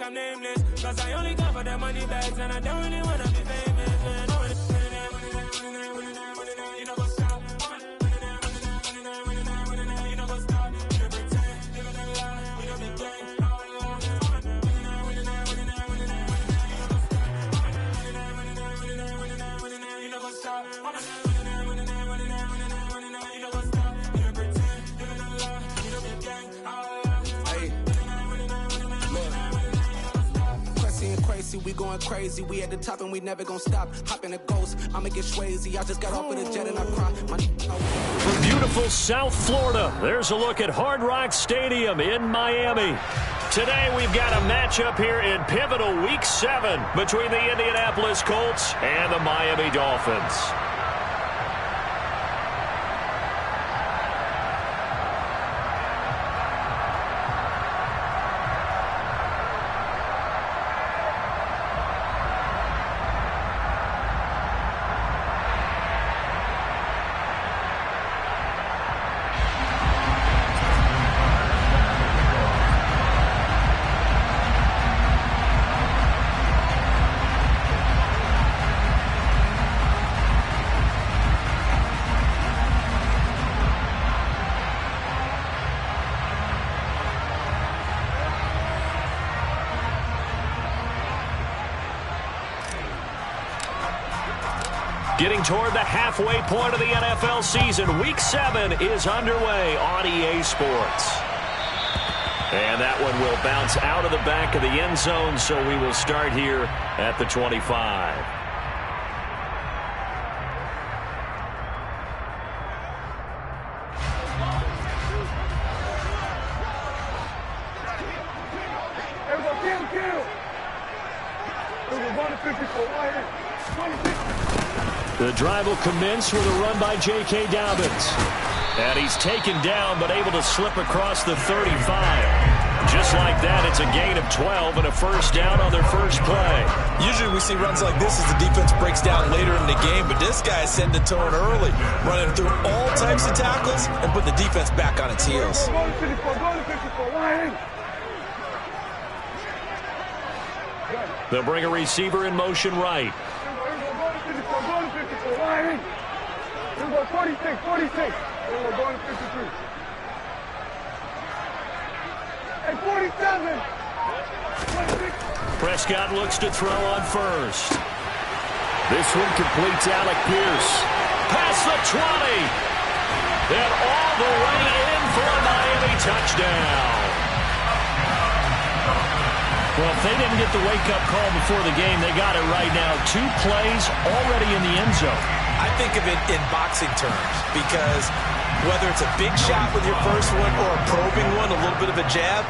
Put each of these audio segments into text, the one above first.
like I'm nameless. Cause I only care for the money bags and I don't really wanna be famous, man. You know what's up? You know what's up? You pretend, living a lie, you know the gang. You know what's up? We going crazy, we at the top and we never gonna stop. Hop in a ghost, I'ma get swayzy. I just got off of the jet and I cry. From beautiful South Florida, there's a look at Hard Rock Stadium in Miami. Today we've got a matchup here in pivotal Week 7 between the Indianapolis Colts and the Miami Dolphins. Getting toward the halfway point of the NFL season, Week 7 is underway on EA Sports. And that one will bounce out of the back of the end zone, so we will start here at the 25. The drive will commence with a run by J.K. Dobbins. And he's taken down but able to slip across the 35. Just like that, it's a gain of 12 and a first down on their first play. Usually we see runs like this as the defense breaks down later in the game, but this guy is setting the tone early, running through all types of tackles and put the defense back on its heels. They'll bring a receiver in motion right. 46. We're going to 53. And 47. 26. Prescott looks to throw on first. This one completes Alec Pierce. Past the 20. And all the way in for a Miami touchdown. Well, if they didn't get the wake-up call before the game, they got it right now. 2 plays already in the end zone. I think of it in boxing terms because whether it's a big shot with your first one or a probing one, a little bit of a jab,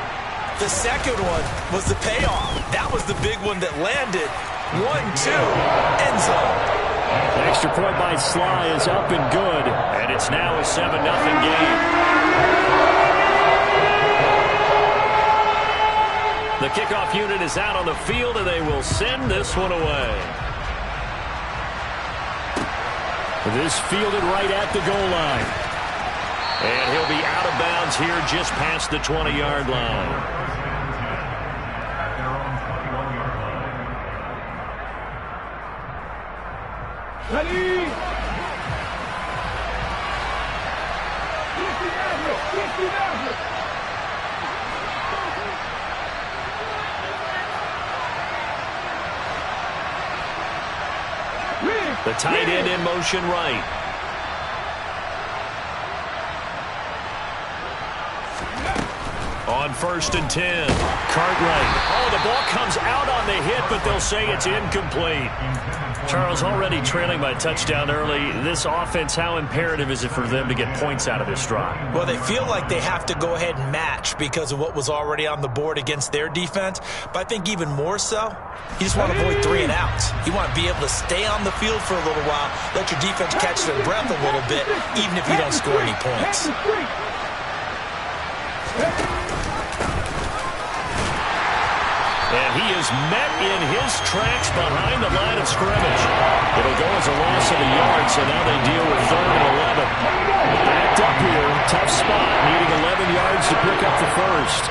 the second one was the payoff. That was the big one that landed. 1-2, end zone. The extra point by Sly is up and good, and it's now a 7-0 game. The kickoff unit is out on the field, and they will send this one away. This fielded right at the goal line. And he'll be out of bounds here just past the 20-yard line. Ready? 50. The tight end in motion right. On 1st and 10, Cartwright. Oh, the ball comes out on the hit, but they'll say it's incomplete. Charles, already trailing by a touchdown early. This offense, how imperative is it for them to get points out of this drive? Well, they feel like they have to go ahead and match because of what was already on the board against their defense. But I think even more so, you just want to avoid 3 and outs. You want to be able to stay on the field for a little while, let your defense catch their breath a little bit, even if you don't score any points. And he is met in his tracks behind the line of scrimmage. It'll go as a loss of a yard, so now they deal with 3rd and 11. Backed up here, tough spot, needing 11 yards to pick up the first.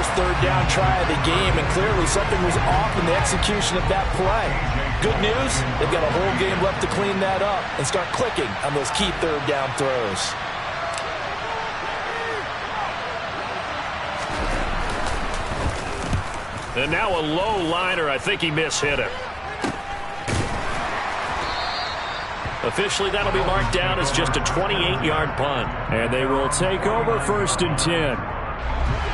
first third down try of the game, and clearly something was off in the execution of that play. Good news, they've got a whole game left to clean that up and start clicking on those key third down throws. And now a low liner. I think he mishit it. Officially, that'll be marked down as just a 28-yard punt. And they will take over 1st and 10.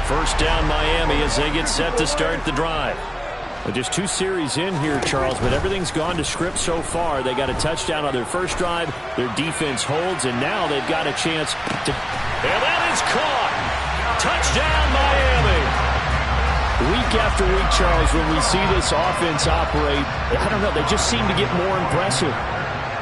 First down Miami as they get set to start the drive. Well, just 2 series in here, Charles, but everything's gone to script so far. They got a touchdown on their first drive. Their defense holds, and now they've got a chance to... And that is caught! Touchdown, Miami! Week after week, Charles, when we see this offense operate, I don't know, they just seem to get more impressive.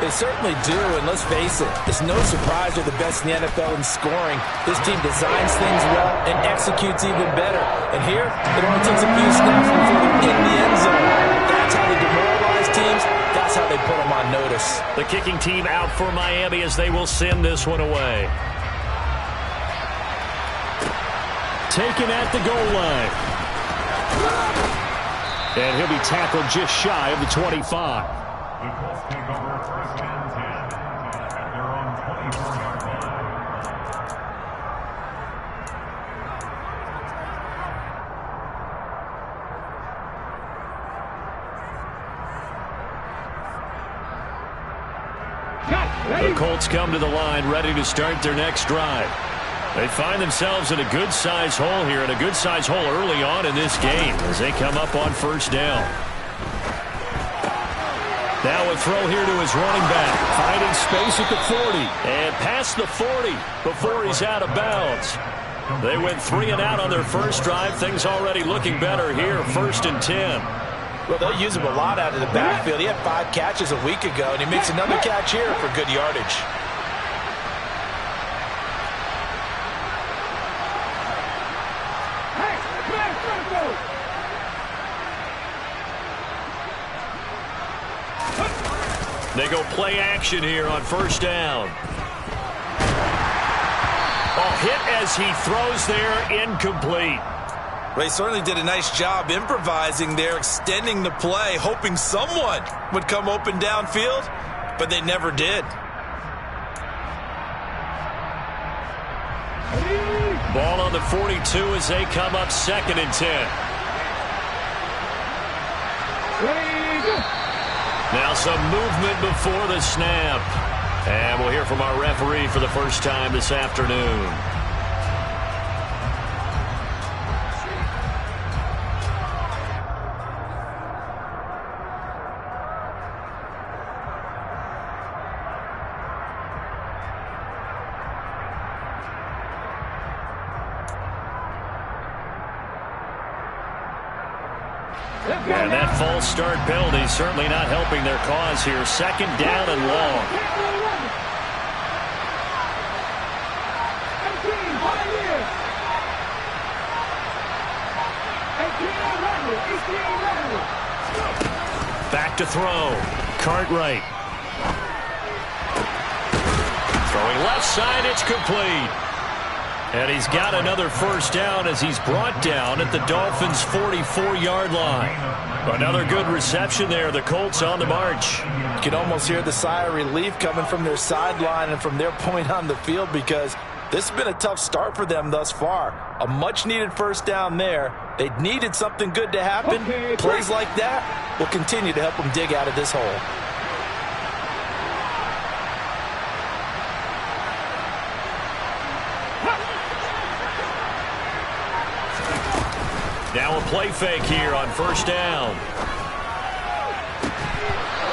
They certainly do, and let's face it, it's no surprise they're the best in the NFL in scoring. This team designs things well and executes even better. And here, it only takes a few snaps before they're in the end zone. That's how they demoralize teams. That's how they put them on notice. The kicking team out for Miami as they will send this one away. Taken at the goal line. And he'll be tackled just shy of the 25. The Colts take over 1st and 10 at their own 24-yard line. The Colts come to the line ready to start their next drive. They find themselves in a good-sized hole here, and a good-sized hole early on in this game as they come up on 1st down. Now a throw here to his running back, finding space at the 40, and past the 40 before he's out of bounds. They went 3 and out on their first drive. Things already looking better here, 1st and 10. Well, they'll use him a lot out of the backfield. He had 5 catches a week ago, and he makes another catch here for good yardage. They go play action here on 1st down. Oh, hit as he throws there, incomplete. Well, he certainly did a nice job improvising there, extending the play, hoping someone would come open downfield, but they never did. Ball on the 42 as they come up 2nd and 10. Now some movement before the snap. And we'll hear from our referee for the first time this afternoon. And that false start penalty certainly not helping their cause here. 2nd down and long. Back to throw. Cartwright. Throwing left side, it's complete. And he's got another first down as he's brought down at the Dolphins' 44-yard line. Another good reception there. The Colts on the march. You can almost hear the sigh of relief coming from their sideline and from their point on the field, because this has been a tough start for them thus far. A much-needed first down there. They needed something good to happen. Plays like that will continue to help them dig out of this hole. Now a play fake here on 1st down.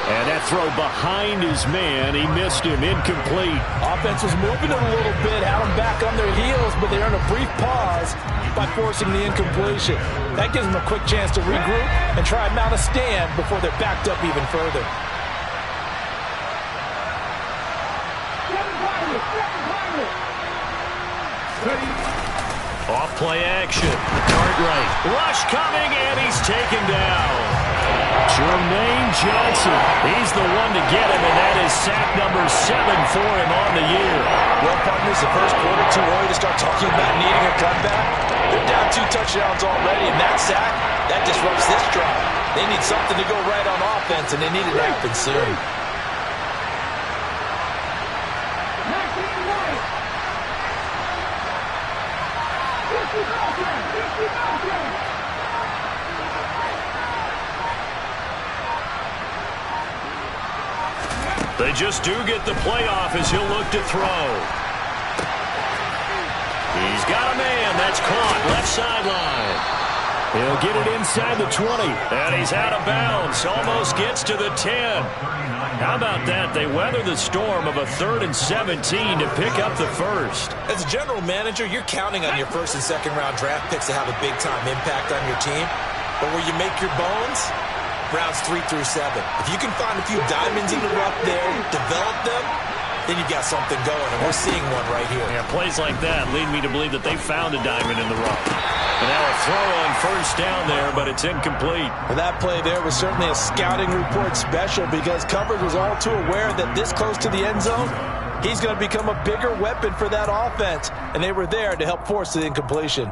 And that throw behind his man. He missed him. Incomplete. Offense was moving it a little bit, had them back on their heels, but they earned a brief pause by forcing the incompletion. That gives them a quick chance to regroup and try and mount a stand before they're backed up even further. Off play action. Cartwright. Rush coming, and he's taken down. Jermaine Johnson. He's the one to get him, and that is sack number 7 for him on the year. Well, partners, the first quarter, too early to start talking about needing a comeback. They're down 2 touchdowns already, and that sack, that disrupts this drive. They need something to go right on offense, and they need it to happen soon. They just do get the playoff as he'll look to throw. He's got a man. That's caught. Left sideline. He'll get it inside the 20. And he's out of bounds. Almost gets to the 10. How about that? They weather the storm of a 3rd and 17 to pick up the first. As a general manager, you're counting on your first and second round draft picks to have a big-time impact on your team. But where you make your bones, rounds 3 through 7. If you can find a few diamonds in the rough there, develop them, then you've got something going, and we're seeing one right here. Yeah, plays like that lead me to believe that they found a diamond in the rough. And now a throw on first down there, but it's incomplete. Well, that play there was certainly a scouting report special because coverage was all too aware that this close to the end zone, he's going to become a bigger weapon for that offense, and they were there to help force the incompletion.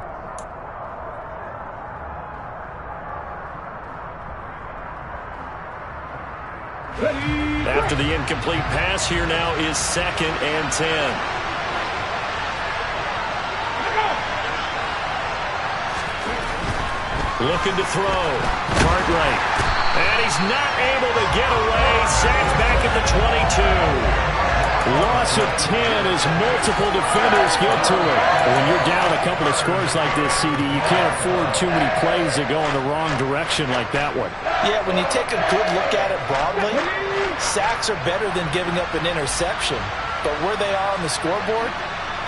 After the incomplete pass, here now is 2nd and 10. Looking to throw. Cartwright. And he's not able to get away. Sacked back at the 22. Loss of 10 as multiple defenders get to it. When you're down a couple of scores like this, CD, you can't afford too many plays to go in the wrong direction like that one. Yeah, when you take a good look at it broadly, sacks are better than giving up an interception. But where they are on the scoreboard,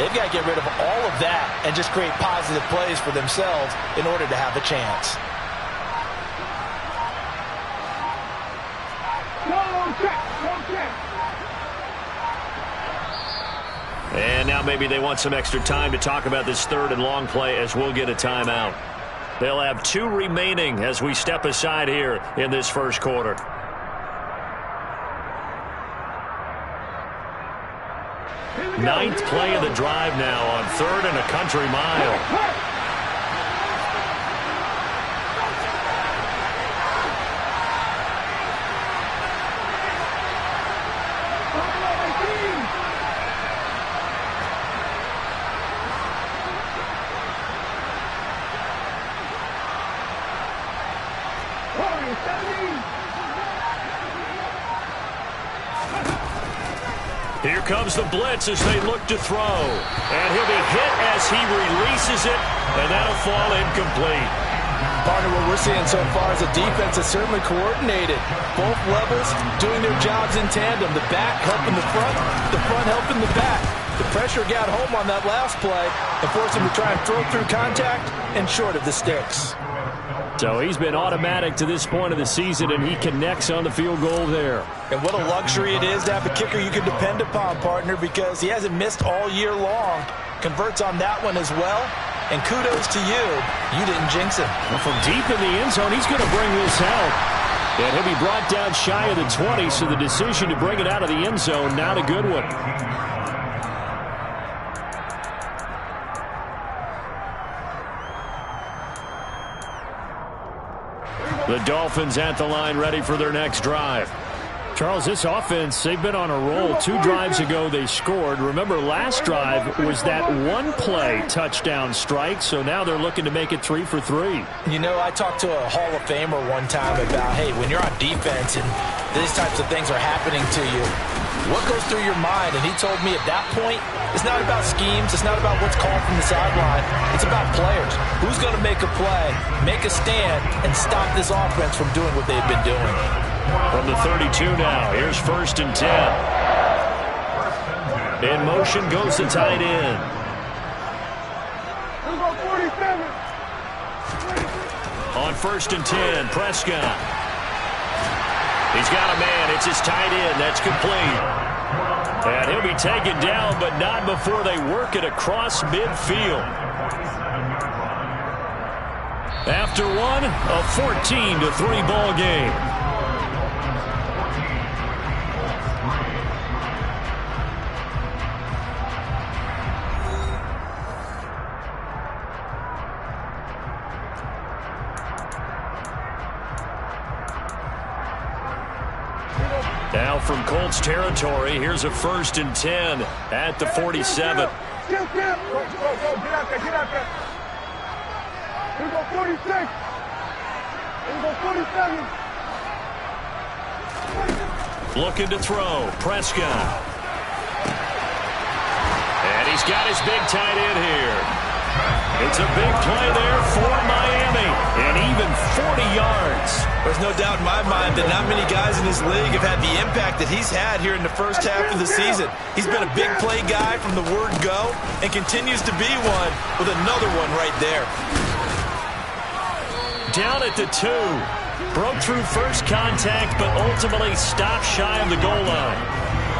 they've got to get rid of all of that and just create positive plays for themselves in order to have a chance. And now maybe they want some extra time to talk about this 3rd and long play as we'll get a timeout. They'll have 2 remaining as we step aside here in this first quarter. Ninth play of the drive now on 3rd and a country mile. Here comes the blitz as they look to throw. And he'll be hit as he releases it, and that'll fall incomplete. Partner, what we're seeing so far is a defense that's certainly coordinated. Both levels doing their jobs in tandem. The back helping the front helping the back. The pressure got home on that last play and forced him to try and throw through contact and short of the sticks. So he's been automatic to this point of the season, and he connects on the field goal there. And what a luxury it is to have a kicker you can depend upon, partner, because he hasn't missed all year long. Converts on that one as well. And kudos to you. You didn't jinx him. Well, from deep in the end zone, he's going to bring this out. And he'll be brought down shy of the 20, so the decision to bring it out of the end zone, not a good one. The Dolphins at the line ready for their next drive. Charles, this offense, they've been on a roll. 2 drives ago they scored. Remember, last drive was that one-play touchdown strike, so now they're looking to make it 3 for 3. You know, I talked to a Hall of Famer one time about, hey, when you're on defense and these types of things are happening to you, what goes through your mind? And he told me at that point, it's not about schemes. It's not about what's called from the sideline. It's about players. Who's going to make a play, make a stand, and stop this offense from doing what they've been doing. From the 32 now, here's 1st and 10. In motion goes the tight end. On 1st and 10, Prescott. He's got a man. It's his tight end. That's complete. And he'll be taken down, but not before they work it across midfield. After one, a 14-3 ball game. Now from Colts territory, here's a 1st and 10 at the 47. Go, get out there, get out there. Here we go 46. Here we go 47. Looking to throw, Prescott. And he's got his big tight end here. It's a big play there for Miami, and even 40 yards. There's no doubt in my mind that not many guys in this league have had the impact that he's had here in the first half of the season. He's been a big play guy from the word go and continues to be one with another one right there. Down at the 2. Broke through first contact, but ultimately stopped shy of the goal line.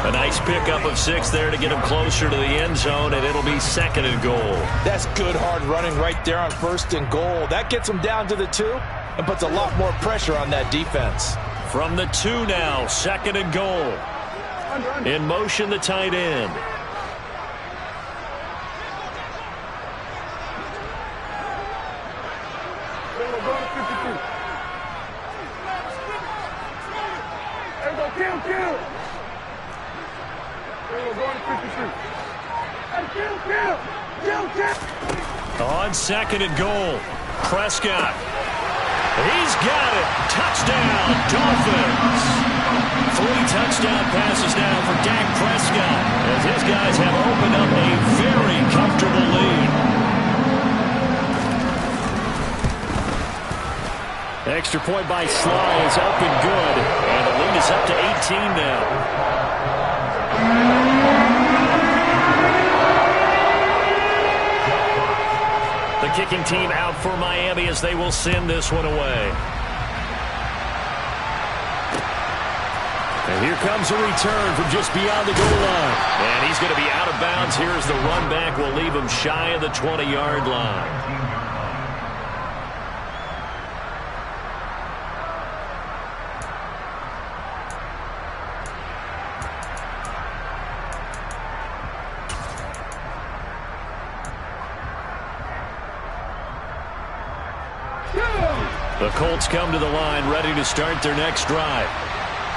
A nice pickup of 6 there to get him closer to the end zone, and it'll be 2nd and goal. That's good hard running right there on 1st and goal. That gets him down to the 2 and puts a lot more pressure on that defense. From the 2 now, 2nd and goal. In motion, the tight end. On 2nd and goal, Prescott. He's got it. Touchdown, Dolphins. 3 touchdown passes now for Dak Prescott, as his guys have opened up a very comfortable lead. Extra point by Sly is up and good, and the lead is up to 18 now. The kicking team out for Miami as they will send this one away. And here comes a return from just beyond the goal line. And he's going to be out of bounds here as the run back will leave him shy of the 20-yard line. The Colts come to the line ready to start their next drive.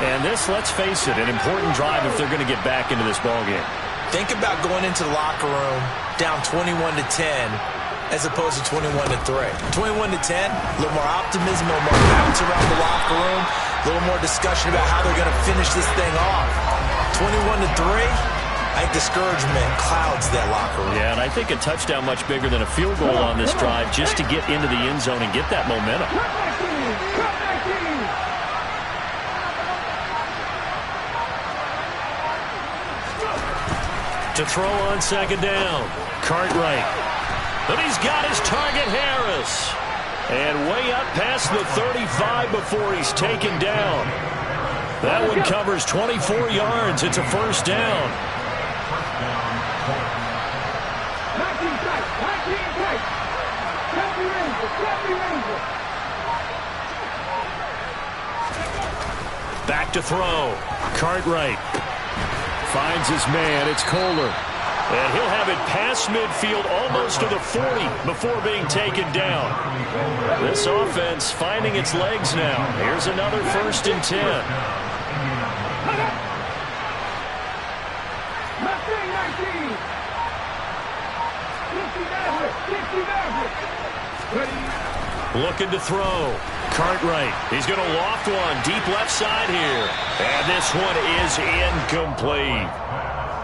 And this, let's face it, an important drive if they're going to get back into this ballgame. Think about going into the locker room down 21-10 as opposed to 21-3. 21-10, a little more optimism, a little more bounce around the locker room, a little more discussion about how they're going to finish this thing off. 21-3. I think discouragement clouds that locker room. Yeah, and I think a touchdown much bigger than a field goal on this drive just to get into the end zone and get that momentum. To throw on 2nd down, Cartwright. But he's got his target, Harris. And way up past the 35 before he's taken down. That one covers 24 yards. It's a 1st down. Back to throw. Cartwright finds his man. It's Kohler. And he'll have it past midfield almost to the 40 before being taken down. This offense finding its legs now. Here's another 1st and 10. Looking to throw. Cartwright. He's going to loft one deep left side here. And this one is incomplete.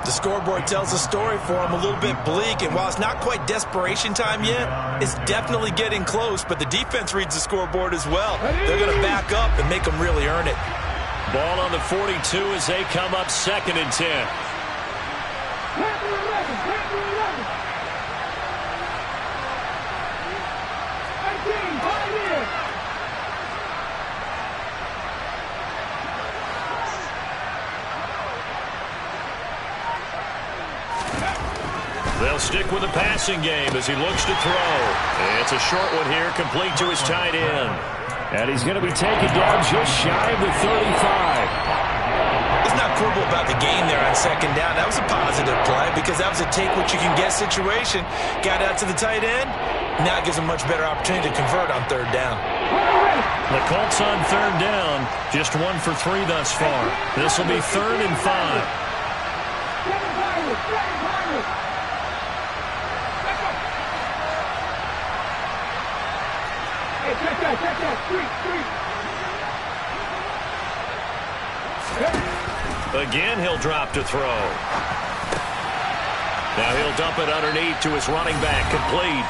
The scoreboard tells a story for him, a little bit bleak, and while it's not quite desperation time yet, it's definitely getting close, but the defense reads the scoreboard as well. They're going to back up and make them really earn it. Ball on the 42 as they come up 2nd and 10. They'll stick with the passing game as he looks to throw. It's a short one here, complete to his tight end. And he's going to be taken down just shy of the 35. Let's not quibble about the gain there on 2nd down. That was a positive play because that was a take-what-you-can-get situation. Got out to the tight end. Now it gives him a much better opportunity to convert on 3rd down. The Colts on third down, just 1 for 3 thus far. This will be 3rd and 5. Again, he'll drop to throw. Now he'll dump it underneath to his running back, complete.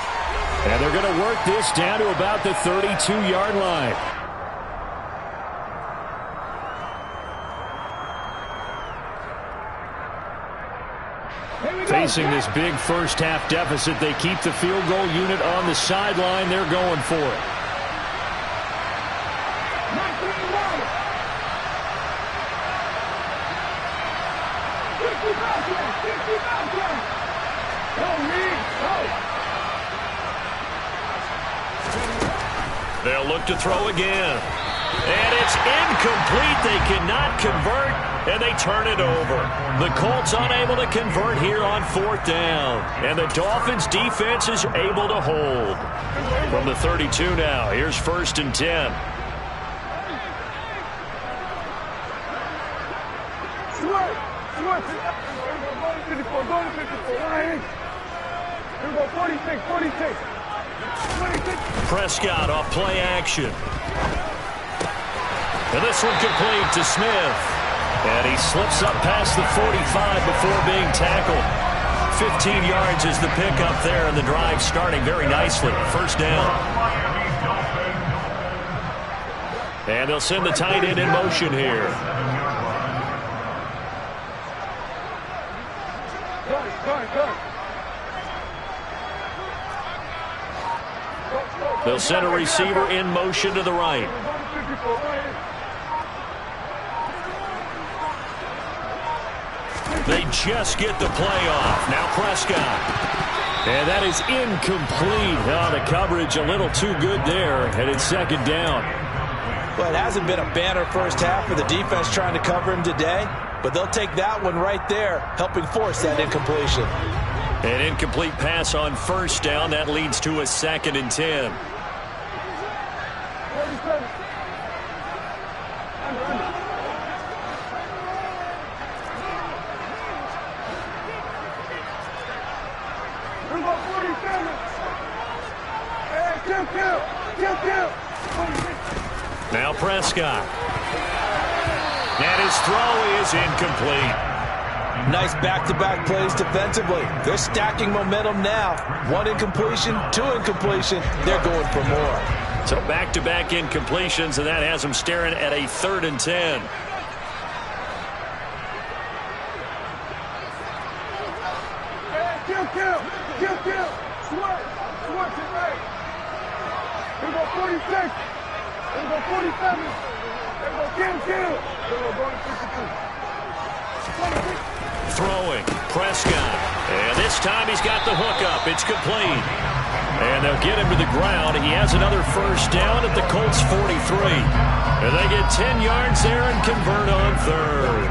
And they're going to work this down to about the 32-yard line. Facing this big first-half deficit, they keep the field goal unit on the sideline. They're going for it. They'll look to throw again. And it's incomplete. They cannot convert, and they turn it over. The Colts unable to convert here on 4th down. And the Dolphins' defense is able to hold. From the 32 now, here's 1st and 10. Prescott off play action. And this one complete to Smith. And he slips up past the 45 before being tackled. 15 yards is the pickup there, and the drive starting very nicely. 1st down. And they'll send the tight end in motion here. They'll send a receiver in motion to the right. They just get the play off. Now Prescott. And that is incomplete. Oh, the coverage a little too good there, and it's 2nd down. Well, it hasn't been a banner first half for the defense trying to cover him today, but they'll take that one right there, helping force that incompletion. An incomplete pass on 1st down. That leads to a 2nd and 10. Now Prescott. And his throw is incomplete. Nice back-to-back plays defensively. They're stacking momentum now. 1 incompletion, 2 incompletion. They're going for more. So back-to-back incompletions, and that has them staring at a 3rd and 10. Throwing, Prescott. And this time he's got the hookup. It's complete. And they'll get him to the ground. He has another 1st down at the Colts 43. And they get 10 yards there and convert on 3rd.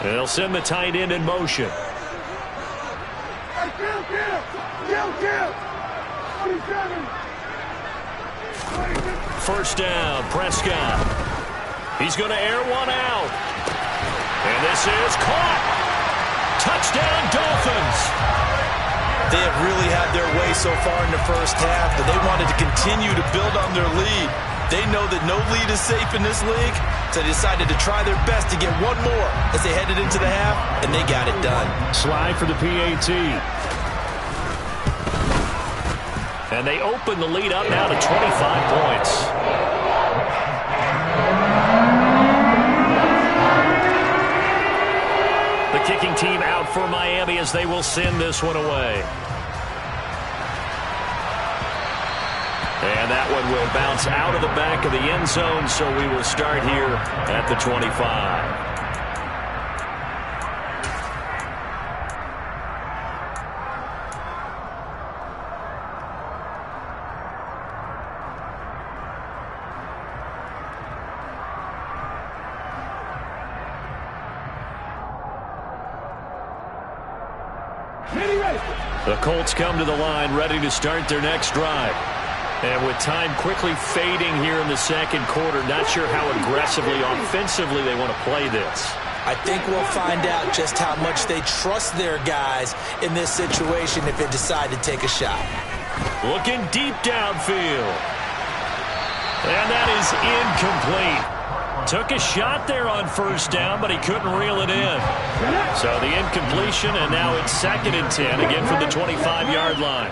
And they'll send the tight end in motion. 1st down, Prescott. He's going to air one out. And this is caught. Touchdown, Dolphins. They have really had their way so far in the first half, but they wanted to continue to build on their lead. They know that no lead is safe in this league, so they decided to try their best to get one more as they headed into the half, and they got it done. Slide for the PAT. And they open the lead up now to 25 points. The kicking team out for Miami as they will send this one away. And that one will bounce out of the back of the end zone, so we will start here at the 25. Ready, ready. The Colts come to the line ready to start their next drive. And with time quickly fading here in the second quarter, not sure how aggressively, offensively they want to play this. I think we'll find out just how much they trust their guys in this situation if they decide to take a shot. Looking deep downfield. And that is incomplete. Took a shot there on first down, but he couldn't reel it in. So the incompletion, and now it's 2nd and 10, again from the 25-yard line.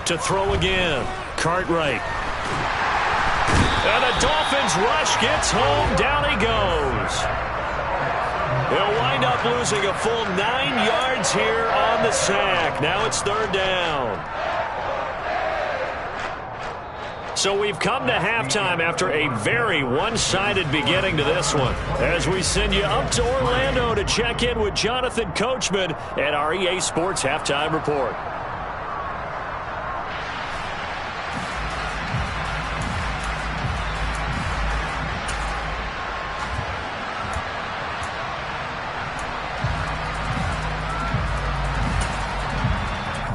To throw again, Cartwright. And the Dolphins rush gets home, down he goes. They'll wind up losing a full 9 yards here on the sack. Now it's 3rd down. So we've come to halftime after a very one-sided beginning to this one. As we send you up to Orlando to check in with Jonathan Coachman at our EA Sports Halftime Report.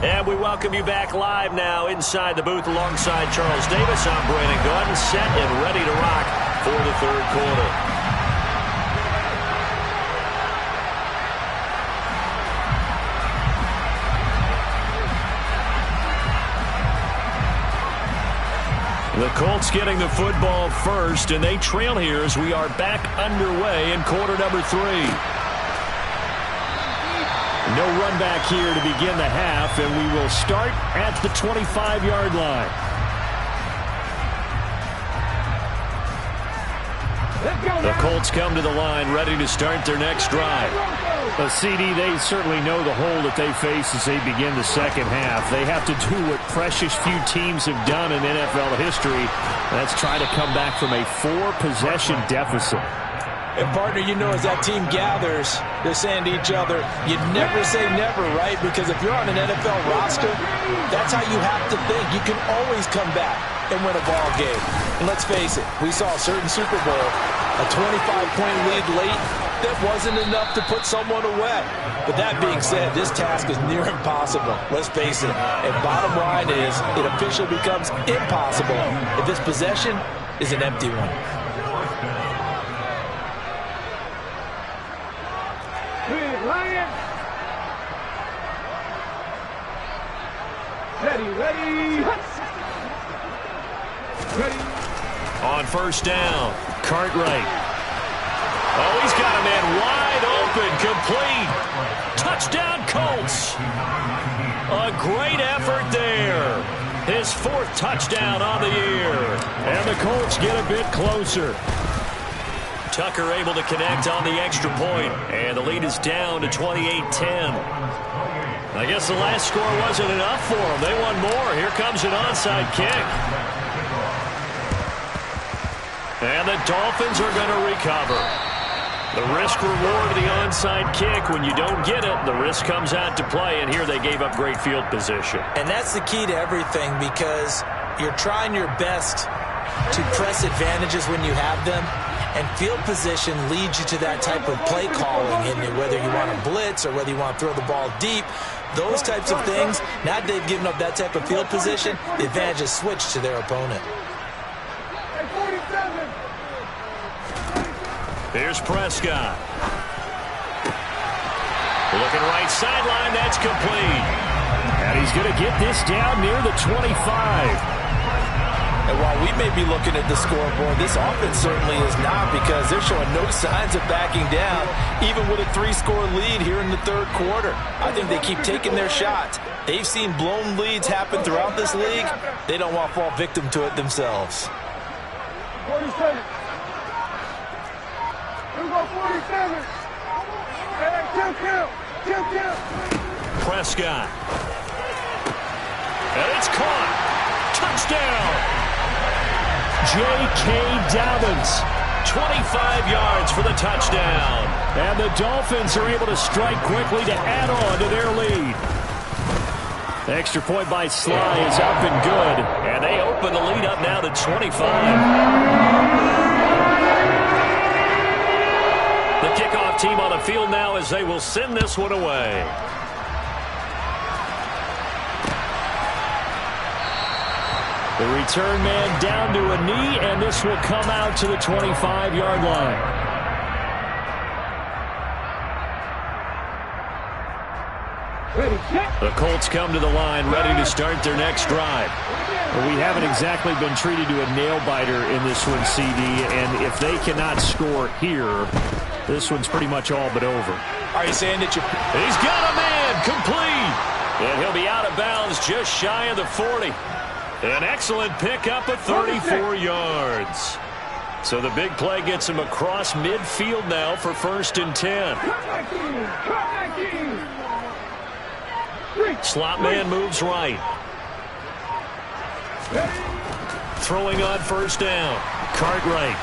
And we welcome you back live now inside the booth alongside Charles Davis. I'm Brandon Gordon, set and ready to rock for the 3rd quarter. The Colts getting the football first, and they trail here as we are back underway in quarter number 3. No run back here to begin the half, and we will start at the 25-yard line. The Colts come to the line ready to start their next drive. CD, they certainly know the hole that they face as they begin the second half. They have to do what precious few teams have done in NFL history. That's try to come back from a 4-possession deficit. And, partner, you know, as that team gathers, they're saying to each other, you never say never, right? Because if you're on an NFL roster, that's how you have to think. You can always come back and win a ball game. And let's face it, we saw a certain Super Bowl, a 25-point lead late, that wasn't enough to put someone away. But that being said, this task is near impossible. Let's face it. And bottom line is, it officially becomes impossible if this possession is an empty one. Ready. On first down, Cartwright. Oh, he's got a man wide open, complete. Touchdown, Colts. A great effort there. His 4th touchdown on the year. And the Colts get a bit closer. Tucker able to connect on the extra point, and the lead is down to 28-10. I guess the last score wasn't enough for them. They want more. Here comes an onside kick. And the Dolphins are going to recover. The risk-reward of the onside kick, when you don't get it, the risk comes out to play, and here they gave up great field position. And that's the key to everything, because you're trying your best to press advantages when you have them, and field position leads you to that type of play calling, and whether you want to blitz or whether you want to throw the ball deep, those types of things, now that they've given up that type of field position, the advantage is switched to their opponent. Here's Prescott. Looking right sideline, that's complete. And he's going to get this down near the 25. And while we may be looking at the scoreboard, this offense certainly is not, because they're showing no signs of backing down, even with a 3-score lead here in the 3rd quarter. I think they keep taking their shots. They've seen blown leads happen throughout this league. They don't want to fall victim to it themselves. 47. Here we go, 47. Count. Prescott. And it's caught. Touchdown. J.K. Dobbins, 25 yards for the touchdown. And the Dolphins are able to strike quickly to add on to their lead. The extra point by Sly is up and good. And they open the lead up now to 25. The kickoff team on the field now as they will send this one away. The return man down to a knee, and this will come out to the 25-yard line. The Colts come to the line ready to start their next drive. Well, we haven't exactly been treated to a nail-biter in this one, CD, and if they cannot score here, this one's pretty much all but over. Are you saying that He's got a man complete, and he'll be out of bounds just shy of the 40. An excellent pickup of 34 yards. So the big play gets him across midfield now for 1st and 10. Slot man moves right. Throwing on 1st down. Cartwright.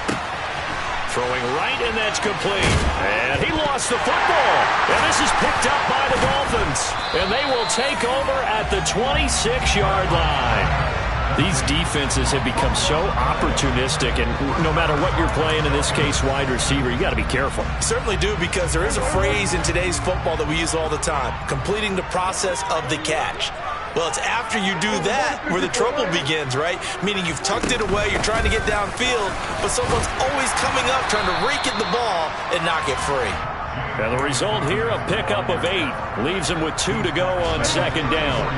Throwing right, and that's complete. And he lost the football. And this is picked up by the Dolphins. And they will take over at the 26-yard line. These defenses have become so opportunistic, and no matter what you're playing, in this case wide receiver, you got to be careful. Certainly do, because there is a phrase in today's football that we use all the time, completing the process of the catch. Well, it's after you do that where the trouble begins, right? Meaning you've tucked it away, you're trying to get downfield, but someone's always coming up trying to rake at the ball and knock it free. And the result here, a pickup of 8. Leaves him with 2 to go on 2nd down.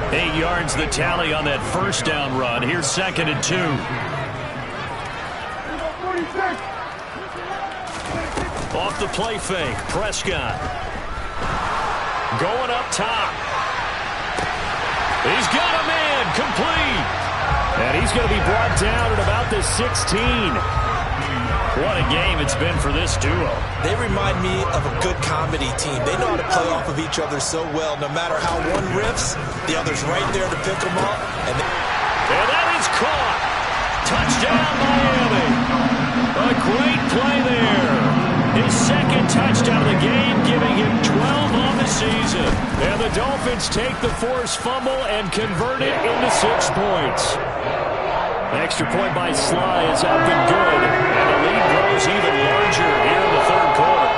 8 yards the tally on that 1st down run. Here's 2nd and 2. Off the play fake, Prescott. Going up top. He's got a man complete. And he's going to be brought down at about the 16. What a game it's been for this duo. They remind me of a good comedy team. They know how to play off of each other so well. No matter how one riffs, the other's right there to pick them up. And that is caught. Touchdown, Miami. A great play there. His 2nd touchdown of the game, giving him 12 on the season. And the Dolphins take the forced fumble and convert it into 6 points. The extra point by Sly is up and good. And the lead grows even larger here in the 3rd quarter.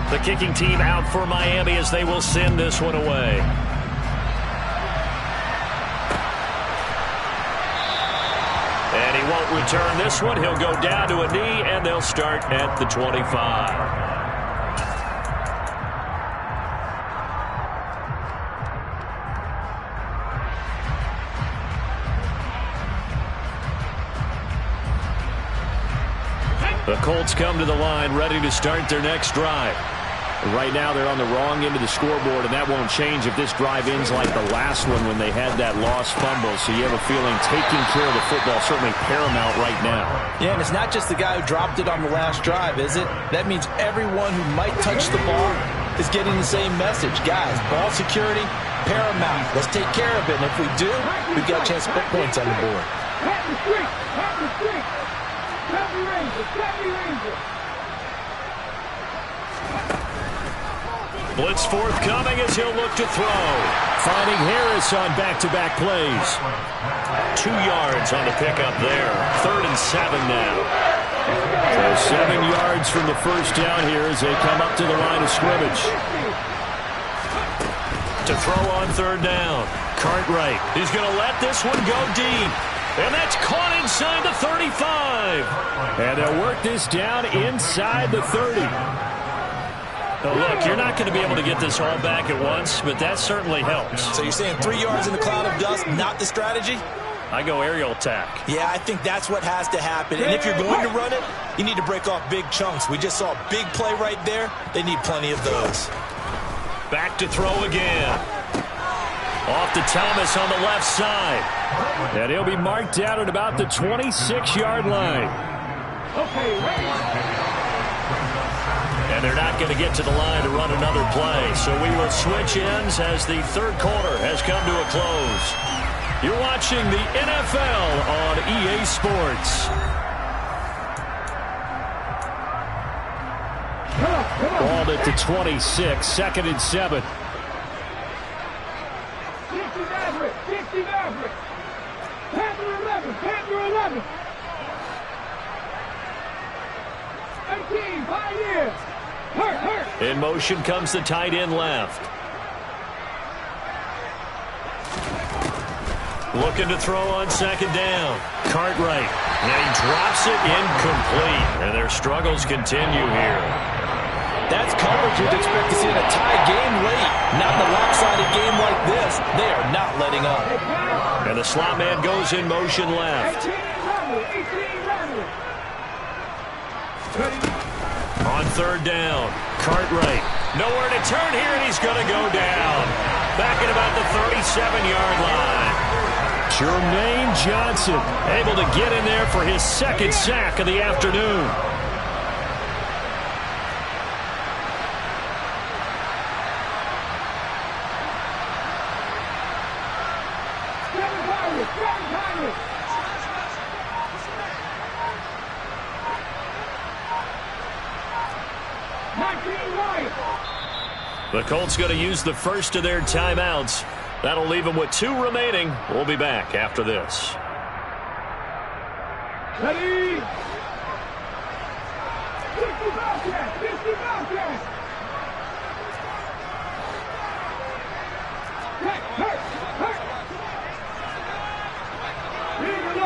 The kicking team out for Miami as they will send this one away. And he won't return this one. He'll go down to a knee, and they'll start at the 25. The Colts come to the line ready to start their next drive. Right now they're on the wrong end of the scoreboard, and that won't change if this drive ends like the last one when they had that lost fumble. So you have a feeling taking care of the football certainly paramount right now. Yeah, and it's not just the guy who dropped it on the last drive, is it? That means everyone who might touch the ball is getting the same message. Guys, ball security, paramount. Let's take care of it, and if we do, we've got a chance to put points on the board. Blitz forthcoming as he'll look to throw. Finding Harris on back-to-back plays. 2 yards on the pickup there. 3rd and 7 now. So 7 yards from the 1st down here as they come up to the line of scrimmage. To throw on 3rd down. Cartwright. He's going to let this one go deep. And that's caught inside the 35. And they'll work this down inside the 30. Oh, look, you're not going to be able to get this all back at once, but that certainly helps. So you're saying 3 yards in the cloud of dust, not the strategy? I go aerial attack. Yeah, I think that's what has to happen. And if you're going to run it, you need to break off big chunks. We just saw a big play right there. They need plenty of those. Back to throw again. Off to Thomas on the left side. And he'll be marked down at about the 26-yard line. And they're not going to get to the line to run another play. So we will switch ends as the 3rd quarter has come to a close. You're watching the NFL on EA Sports. called at the 26, 2nd and 7. 60 Maverick, 60 Maverick. Panther 11, Panther 11. 18, Pioneer. Hurt. In motion comes the tight end left. Looking to throw on 2nd down. Cartwright. And he drops it incomplete. And their struggles continue here. That's coverage you'd expect to see in a tie game late. Not in a lopsided game like this. They are not letting up. And the slot man goes in motion left. 18 On 3rd down, Cartwright. Nowhere to turn here, and he's going to go down. Back at about the 37-yard line. Jermaine Johnson able to get in there for his 2nd sack of the afternoon. The Colts going to use the first of their timeouts. That'll leave them with 2 remaining. We'll be back after this. Ready?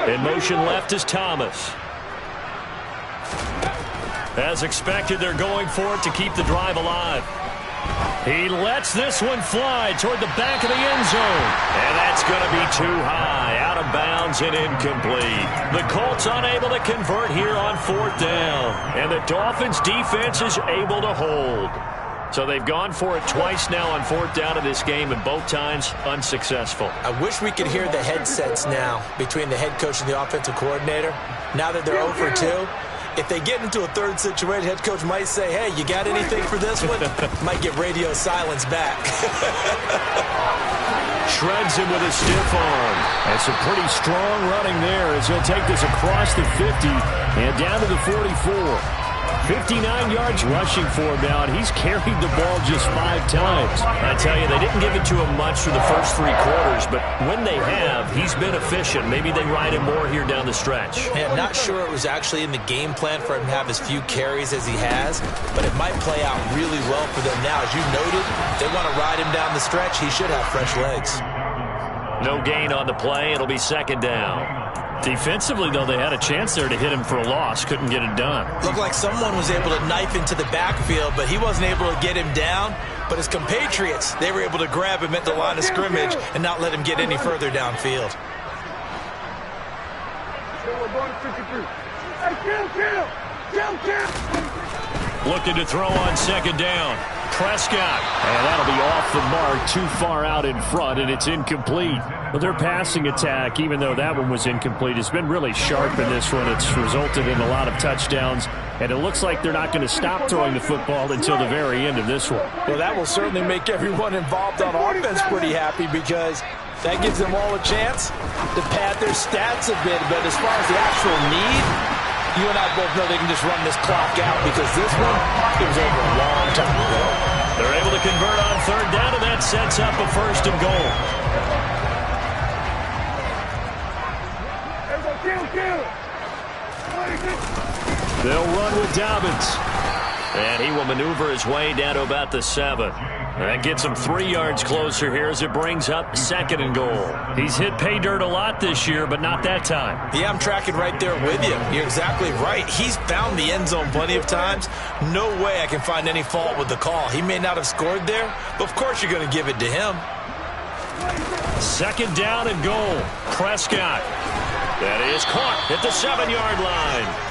50 In motion left is Thomas. As expected, they're going for it to keep the drive alive. He lets this one fly toward the back of the end zone. And that's going to be too high, out of bounds and incomplete. The Colts unable to convert here on 4th down. And the Dolphins defense is able to hold. So they've gone for it twice now on 4th down in this game, and both times unsuccessful. I wish we could hear the headsets now between the head coach and the offensive coordinator. Now that they're 0 for 2. If they get into a 3rd situation, head coach might say, hey, you got anything for this one? Might get radio silence back. Shreds him with a stiff arm. And some pretty strong running there as he'll take this across the 50 and down to the 44. 59 yards rushing for him now, and he's carried the ball just 5 times. I tell you, they didn't give it to him much for the first 3 quarters, but when they have, he's been efficient. Maybe they ride him more here down the stretch. Man, not sure it was actually in the game plan for him to have as few carries as he has, but it might play out really well for them now. As you noted, if they want to ride him down the stretch, he should have fresh legs. No gain on the play. It'll be 2nd down. Defensively, though, they had a chance there to hit him for a loss. Couldn't get it done. Looked like someone was able to knife into the backfield, but he wasn't able to get him down. But his compatriots, they were able to grab him at the line of scrimmage and not let him get any further downfield. Looking to throw on 2nd down. Prescott. And that'll be off the mark, too far out in front, and it's incomplete. But their passing attack, even though that one was incomplete, has been really sharp in this one. It's resulted in a lot of touchdowns, and it looks like they're not going to stop throwing the football until the very end of this one. Well, that will certainly make everyone involved on offense pretty happy, because that gives them all a chance to pad their stats a bit. But as far as the actual need, you and I both know they can just run this clock out, because this one, it was over a long time ago. They're able to convert on 3rd down, and that sets up a 1st and goal. They'll run with Dobbins. And he will maneuver his way down to about the 7. That gets him 3 yards closer here as it brings up 2nd and goal. He's hit pay dirt a lot this year, but not that time. Yeah, I'm tracking right there with you. You're exactly right. He's found the end zone plenty of times. No way I can find any fault with the call. He may not have scored there, but of course you're going to give it to him. 2nd down and goal. Prescott. That is caught at the 7-yard line.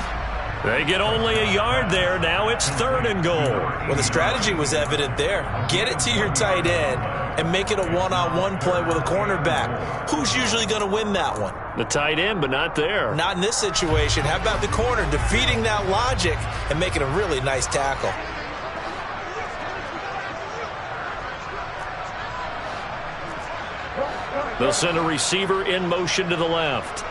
They get only a yard there. Now it's 3rd and goal. Well, the strategy was evident there. Get it to your tight end and make it a one-on-one play with a cornerback. Who's usually going to win that one? The tight end, but not there. Not in this situation. How about the corner defeating that logic and making a really nice tackle? They'll send a receiver in motion to the left.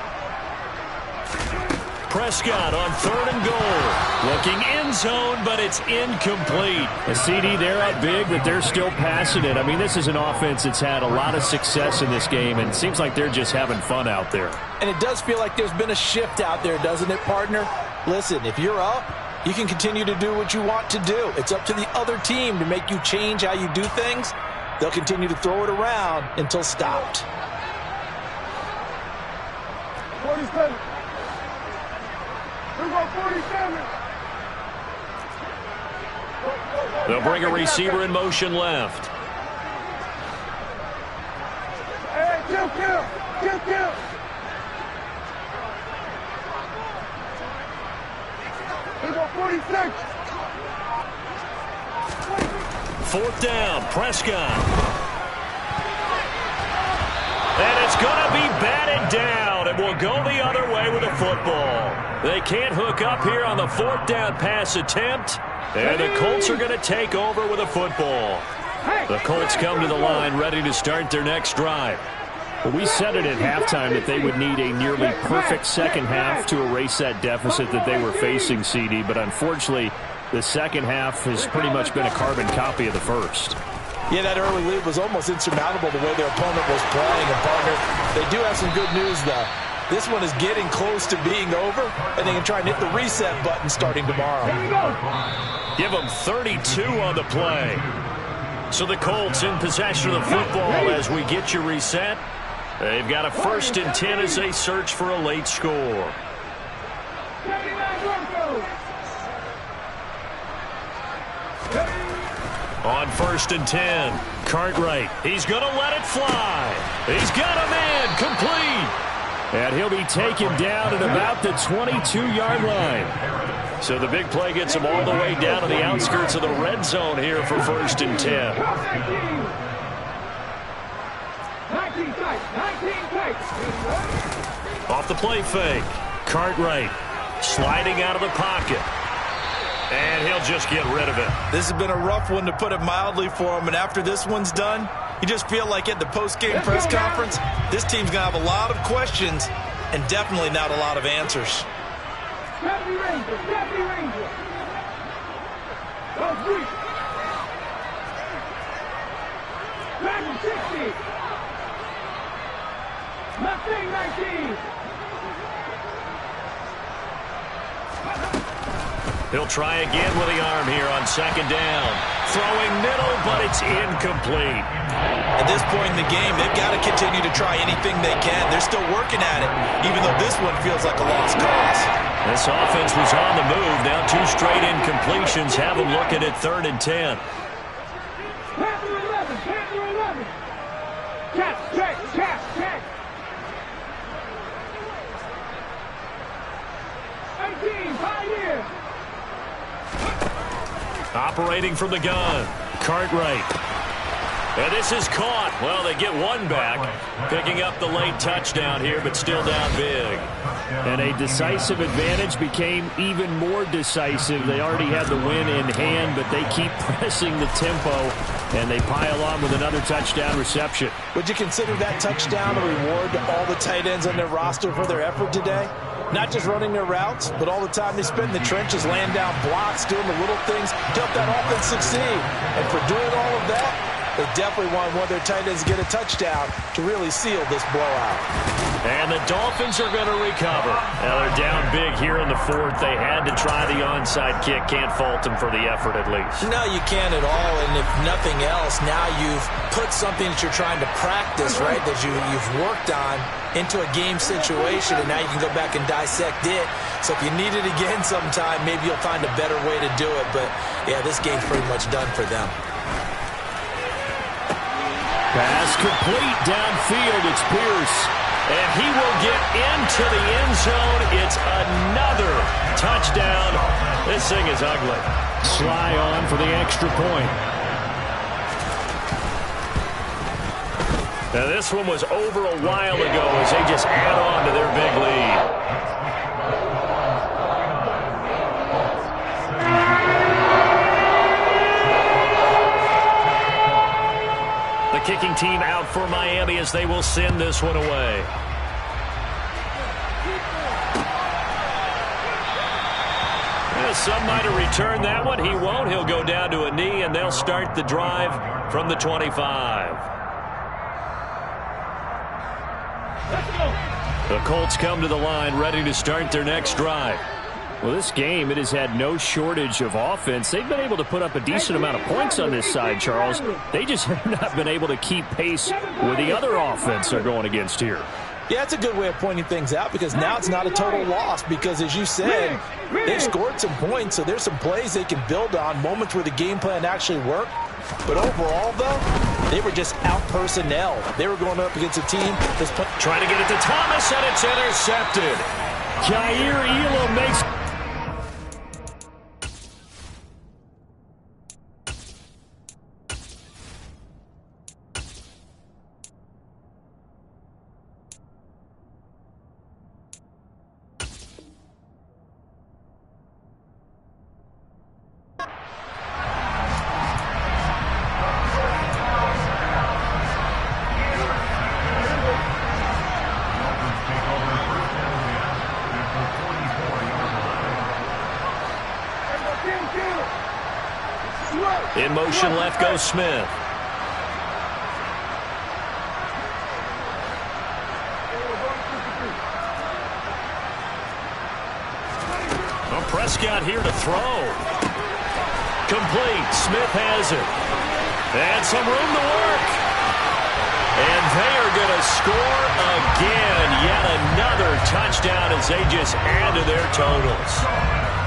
Prescott on 3rd and goal. Looking end zone, but it's incomplete. A CD, they're up big, but they're still passing it. I mean, this is an offense that's had a lot of success in this game, and it seems like they're just having fun out there. And it does feel like there's been a shift out there, doesn't it, partner? Listen, if you're up, you can continue to do what you want to do. It's up to the other team to make you change how you do things. They'll continue to throw it around until stopped. 47. We go 47. They'll bring a receiver in motion left. Hey, kill. We go 46. 4th down, Prescott. And it's going to be batted down, and will go the other way with the football. They can't hook up here on the 4th down pass attempt, and the Colts are going to take over with a football. The Colts come to the line ready to start their next drive. Well, we said it at halftime that they would need a nearly perfect second half to erase that deficit that they were facing, CD, but unfortunately, the second half has pretty much been a carbon copy of the first. Yeah, that early lead was almost insurmountable the way their opponent was playing. And, partner, they do have some good news, though. This one is getting close to being over, and they can try and hit the reset button starting tomorrow. Give them 32 on the play. So the Colts in possession of the football as we get you reset. They've got a 1st and 10 as they search for a late score. On 1st and 10, Cartwright. He's going to let it fly. He's got a man complete. And he'll be taken down at about the 22-yard line. So the big play gets him all the way down to the outskirts of the red zone here for 1st and 10. 19 Off the play fake, Cartwright sliding out of the pocket. And he'll just get rid of it. This has been a rough one, to put it mildly, for him. And after this one's done, you just feel like at the post-game press conference, this team's going to have a lot of questions and definitely not a lot of answers. Deputy Ranger. Go 3. Madden 60. Mustang 19. He'll try again with the arm here on 2nd down. Throwing middle, but it's incomplete. At this point in the game, they've got to continue to try anything they can. They're still working at it, even though this one feels like a lost cause. This offense was on the move. Now 2 straight incompletions have them looking at 3rd and 10. Panther 11. Check. Operating from the gun, Cartwright. And this is caught. Well, they get one back, picking up the late touchdown here, but still down big. And a decisive advantage became even more decisive. They already had the win in hand, but they keep pressing the tempo, and they pile on with another touchdown reception. Would you consider that touchdown a reward to all the tight ends on their roster for their effort today? Not just running their routes, but all the time they spend in the trenches, laying down blocks, doing the little things to help that offense succeed. And for doing all of that, they definitely want one of their tight ends to get a touchdown to really seal this blowout. And the Dolphins are going to recover. Now they're down big here in the 4th. They had to try the onside kick. Can't fault them for the effort at least. No, you can't at all. And if nothing else, now you've put something that you're trying to practice, right, that you've worked on into a game situation, and now you can go back and dissect it. So if you need it again sometime, maybe you'll find a better way to do it. But, yeah, this game's pretty much done for them. Pass complete downfield. It's Pierce. And he will get into the end zone. It's another touchdown. This thing is ugly. Sly on for the extra point. Now this one was over a while ago as they just add on to their big lead. The kicking team out for Miami as they will send this one away. some might have returned that one. He won't. He'll go down to a knee, and they'll start the drive from the 25. The Colts come to the line ready to start their next drive. Well, this game, it has had no shortage of offense. They've been able to put up a decent amount of points on this side, Charles. They just have not been able to keep pace with the other offense they're going against here. Yeah, it's a good way of pointing things out because now it's not a total loss because, as you said, they've scored some points, so there's some plays they can build on, moments where the game plan actually worked. But overall, though, they were just out-personnel. They were going up against a team that's trying to get it to Thomas, and it's intercepted. Jair Elam makes... In motion, left goes Smith. Well, Prescott here to throw. Complete. Smith has it. And some room to work. And they are going to score again. Yet another touchdown as they just add to their totals.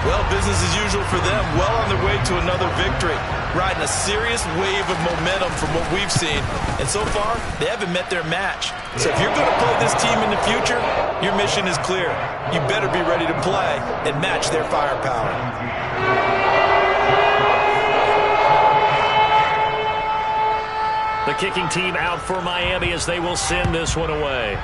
Well, business as usual for them. Well on their way to another victory. Riding a serious wave of momentum from what we've seen. And so far, they haven't met their match. So if you're going to play this team in the future, your mission is clear. You better be ready to play and match their firepower. The kicking team out for Miami as they will send this one away.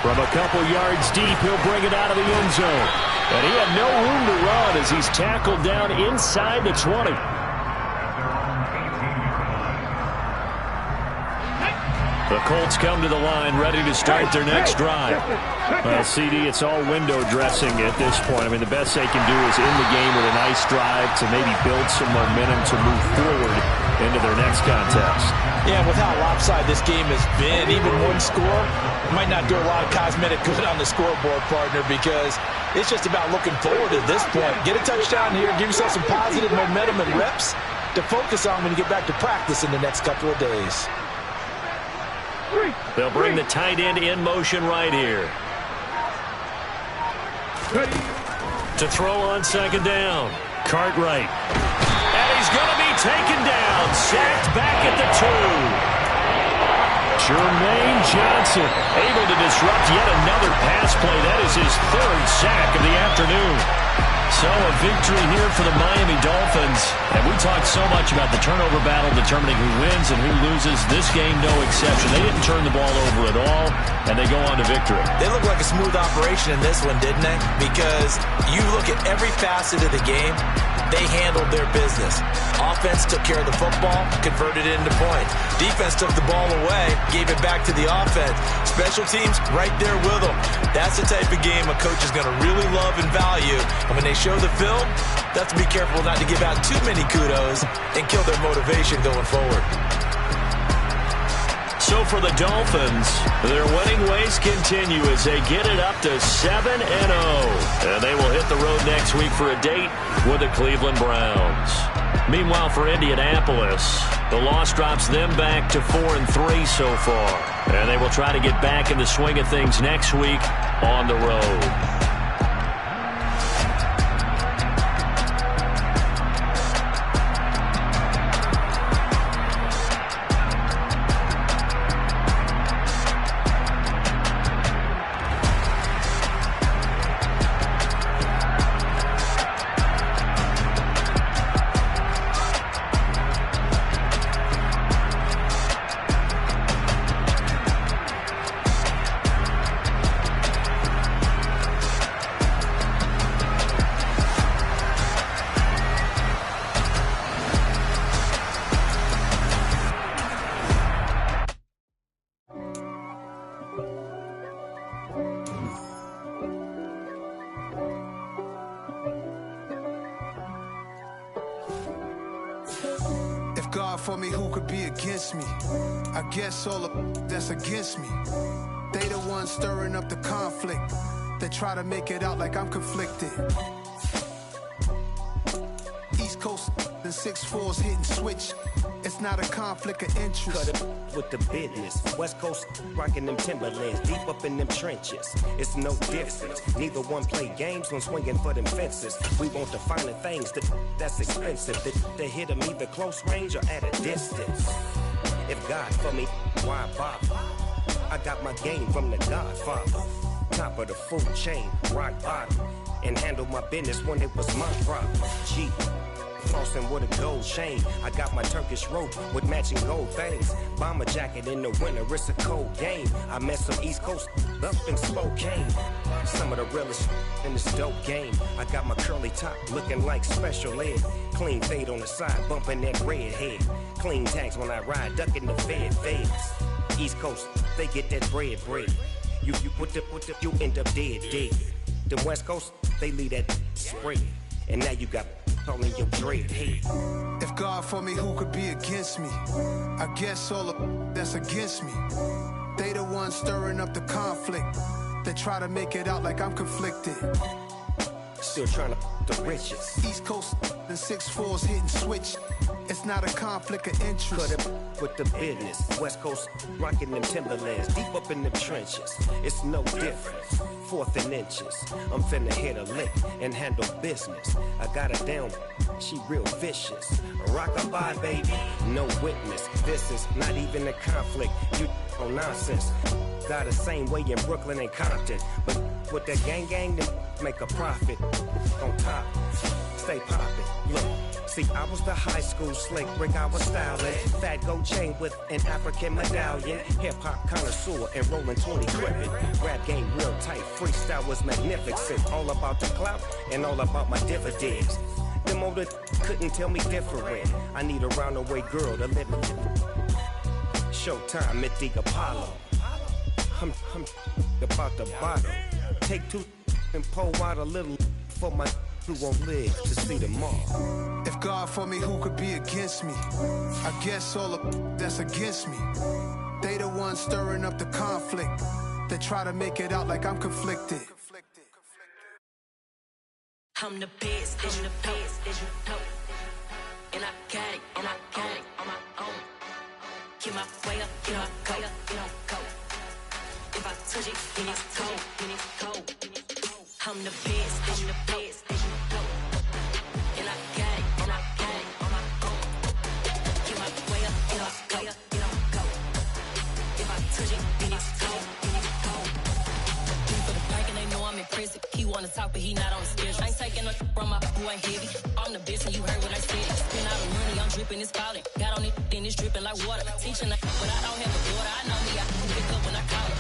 From a couple yards deep, he'll bring it out of the end zone. And he had no room to run as he's tackled down inside the 20. The Colts come to the line ready to start their next drive. Well, CD, it's all window dressing at this point. I mean, the best they can do is end the game with a nice drive to maybe build some momentum to move forward into their next contest. Yeah, with how lopsided this game has been, even one score might not do a lot of cosmetic good on the scoreboard, partner, because it's just about looking forward at this point. Get a touchdown here, give yourself some positive momentum and reps to focus on when you get back to practice in the next couple of days. They'll bring the tight end in motion right here. To throw on second down. Cartwright. And he's going to be taken down. Sacked back at the 2. Jermaine Johnson able to disrupt yet another pass play. That is his third sack of the afternoon. So a victory here for the Miami Dolphins. And we talked so much about the turnover battle determining who wins and who loses. This game, no exception. They didn't turn the ball over at all, and they go on to victory. They look like a smooth operation in this one, didn't they? Because you look at every facet of the game, they handled their business. Offense took care of the football, converted it into points. Defense took the ball away, gave it back to the offense. Special teams right there with them. That's the type of game a coach is going to really love and value. And when they show the film, they have to be careful not to give out too many kudos and kill their motivation going forward. So for the Dolphins, their winning ways continue as they get it up to 7-0. And they will hit the road next week for a date with the Cleveland Browns. Meanwhile, for Indianapolis, the loss drops them back to 4-3 so far. And they will try to get back in the swing of things next week on the road. If God for me, who could be against me? I guess all of that's against me. They the ones stirring up the conflict. They try to make it out like I'm conflicted. East Coast and 6'4's hitting switch. It's not a conflict of interest. Cut it with the business. West Coast rocking them Timberlands, deep up in them trenches. It's no difference. Neither one play games when swinging for them fences. We want the finer things that's expensive. They hit them either close range or at a distance. If God for me, why bother? I got my game from the Godfather. Top of the food chain, rock bottom. And handle my business when it was my problem. G. Flossing with a gold chain. I got my Turkish rope with matching gold things. Bomber jacket in the winter, it's a cold game. I met some East Coast up in Spokane. Some of the realest in this dope game. I got my curly top looking like special ed. Clean fade on the side, bumping that red head. Clean tags when I ride, ducking the feds. East Coast, they get that bread. You end up dead. The West Coast, they leave that spread. And now you got calling your dread head. If God for me, who could be against me? I guess all of that's against me. They the ones stirring up the conflict. They try to make it out like I'm conflicted. Still trying to the riches. East Coast and 6'4's hitting switch. It's not a conflict of interest. Cut it with the business. West Coast rocking them Timberlands, deep up in them trenches. It's no difference. 4th and inches. I'm finna hit a lick and handle business. I got her down, she real vicious. Rock-a-bye, baby, no witness. This is not even a conflict. You on nonsense. Got the same way in Brooklyn and Compton. But with that gang, then make a profit. On top, stay poppin'. Look. See, I was the high school slick Rick, I was styling. Fat gold chain with an African medallion. Hip-hop connoisseur and rolling 20 crippin'. Rap game real tight, freestyle was magnificent. All about the clout and all about my dividends. Them older couldn't tell me different. I need a roundaway girl to live with. Showtime at the Apollo. I'm about the bottom. Take 2 and pour out a little for my who won't live to see tomorrow. If God for me, who could be against me? I guess all of that's against me. They the ones stirring up the conflict. They try to make it out like I'm conflicted. I'm the best, as you know. And I got it on my own. Get my way up, get my go. If I touch it, then it's cold. I'm the best, as you know. And I got it on my own. Get my way up, get my go. If I touch it, then it's cold. For the bank and they know I'm impressive. He wanna talk, but he not on the schedule. I ain't taking a from my boy ain't heavy. I'm the best and you heard what I said. Spend all the money, I'm dripping, it's falling. Got on it, then it's dripping like water. Teaching but I don't have a daughter. I know me, I can pick up when I call it.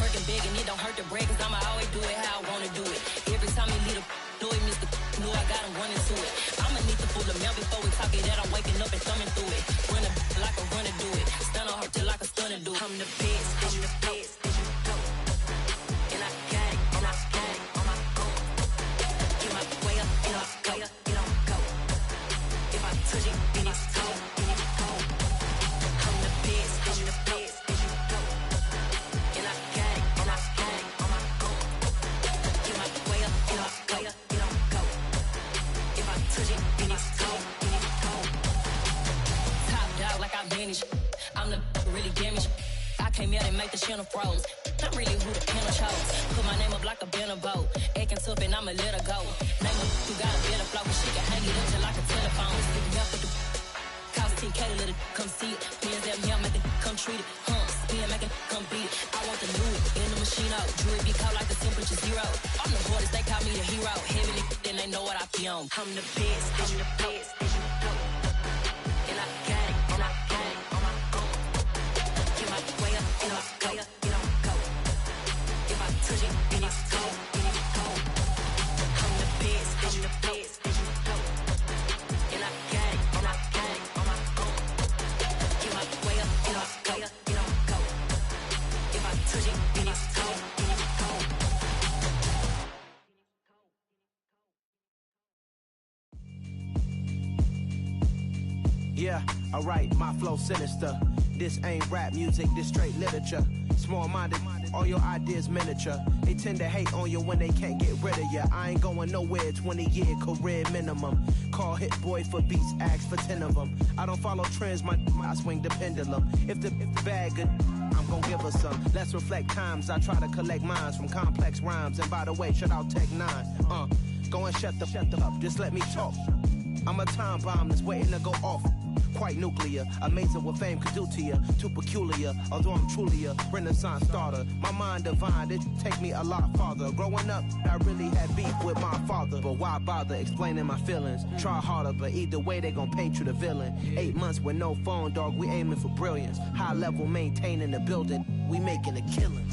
Working big and it don't hurt to break, cause I'ma always do it how I wanna do it. Every time he lead a know he missed the know I got him running to it. I'ma need to pull the mail before we talk it that I'm waking up and thumbing through it. Run a like a runner do it. Stun on her till like a stunner do it. I'm the best, I'm the best, as you know. And I got it on my own. Get my way up, get on go. If I touch it, then it's cold. I'm the best, I'm the best, as you know. And I got it on my own. Get my way up, get on go. If I touch it, then it's cold. Top dog like I manage. I'm the really damaged. I came out and make the channel froze. I'm really who the panel chose. Put my name up like a banner boat. Acting tough and I'ma let her go. Name her, you got a better flow, but she can hang it up till like a telephone. Cost 10K to let it come see it. Bands that me, I make it come treat it. Spin, make it come beat it. I want the new in the machine out. Jewelry be cold like the temperature 0. I'm the hardest, they call me the hero. Heavily, then they know what I be on. I'm the best, as you know. And I got it on my own. Get my way up, get on go. If I touch it, then it's cold. I'm the best, as you know. And I got it on my own. Get my way up, get on go. If I touch it, then it's cold. Yeah, alright, my flow sinister. This ain't rap music, this straight literature. Small-minded, all your ideas miniature. They tend to hate on you when they can't get rid of you. I ain't going nowhere, 20-year career minimum. Call Hit Boy for beats, ask for 10 of them. I don't follow trends, I swing the pendulum. If the bag good, I'm gon' give her some. Let's reflect times, I try to collect minds from complex rhymes. And by the way, shout out Tech 9. Go and shut the up, just let me talk. I'm a time bomb that's waiting to go off. Quite nuclear, amazing what fame could do to you. Too peculiar, although I'm truly a renaissance starter. My mind divine, it take me a lot farther. Growing up, I really had beef with my father. But why bother explaining my feelings? Try harder, but either way they gon' paint you the villain. 8 months with no phone, dog, we aiming for brilliance. High level maintaining the building, we making a killing.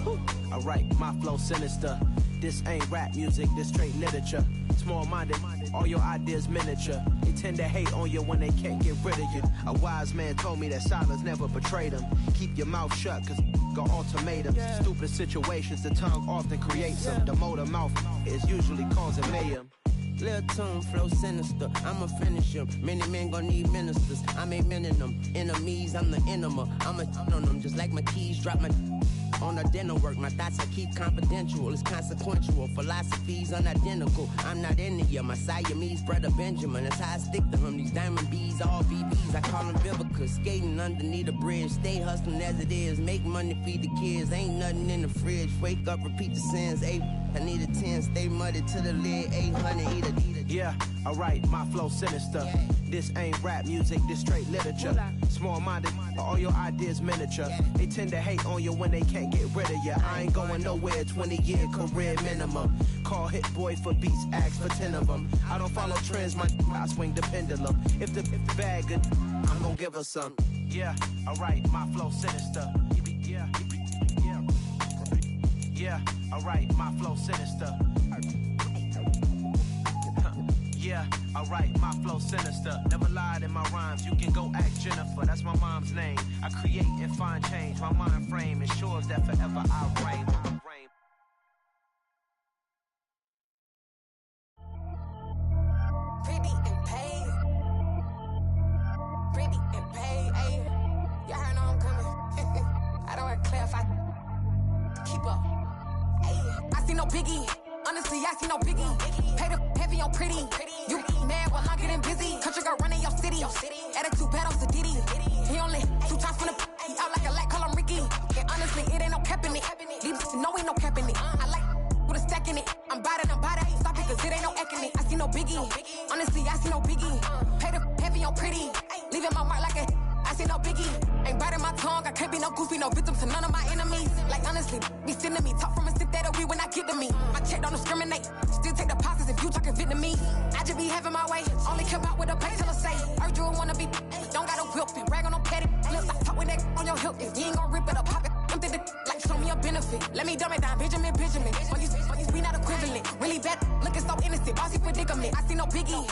Alright, my flow sinister. This ain't rap music, this straight literature. Small-minded, all your ideas miniature. They tend to hate on you when they can't get rid of you. A wise man told me that silence never betrayed him. Keep your mouth shut, cause got ultimatums. Stupid situations, the tongue often creates them. The motor mouth is usually causing mayhem. Lil' tune, flow sinister, I'ma finish him. Many men gon' need ministers, I'm aiming them. Enemies, I'm the enema, I'ma on them. Just like my keys, drop my on the dinner work. My thoughts I keep confidential, it's consequential. Philosophies unidentical, I'm not in the my Siamese brother Benjamin. That's how I stick to him, these diamond bees, all BBs. I call them Vivica, skating underneath the bridge. Stay hustling as it is, make money, feed the kids. Ain't nothing in the fridge, wake up, repeat the sins. I need a 10, stay muddy to the lid. 800, eat it. Yeah, alright, my flow sinister. This ain't rap music, this straight literature. Small-minded, all your ideas miniature. They tend to hate on you when they can't get rid of you. I ain't going nowhere, 20-year career minimum. Call Hit Boy for beats, ask for 10 of them. I don't follow trends, I swing the pendulum. If the bag good, I'm gon' give her some. Yeah, alright, my flow sinister. Yeah, alright, my flow sinister. Yeah, alright, my flow sinister. Never lied in my rhymes, you can go ask Jennifer, that's my mom's name. I create and find change, my mind frame ensures that forever I reign. Pretty and paid. Pretty and paid, ayy. Y'all heard I'm coming. I don't want to clarify. Keep up. Ayy. I see no biggie. Honestly, I see no biggie. Pay the heavy on pretty. You mad while I'm getting busy. Country girl running your city. Attitude bad on Sadiddy. He only 2 times from the he out like a light, call him Ricky. And honestly, it ain't no cap in it. These know ain't no cap in it. I like with a stack in it. I'm about it. Stop it, cause it ain't no acting it. I see no biggie. Honestly, I see no biggie. Pay the heavy on pretty. Leaving my mark like I see no biggie. Ain't biting my tongue. I can't be no goofy, no victim to none of my enemies. Like honestly, be sending me talk from a sip that we when I get to me. My check don't discriminate. Still take deposits if you talking Vietnamese. I just be having my way. Only care about what the pay till I say. Urge you wanna be. Don't got no whip and rag on no petty. Lips I talk with that on your hip. If you ain't gon' rip it up, pop it. Empty the like show me a benefit. Let me dumb it down, Benjamin. We not equivalent. Really bad, looking so innocent. I see no predicament. I see no biggie.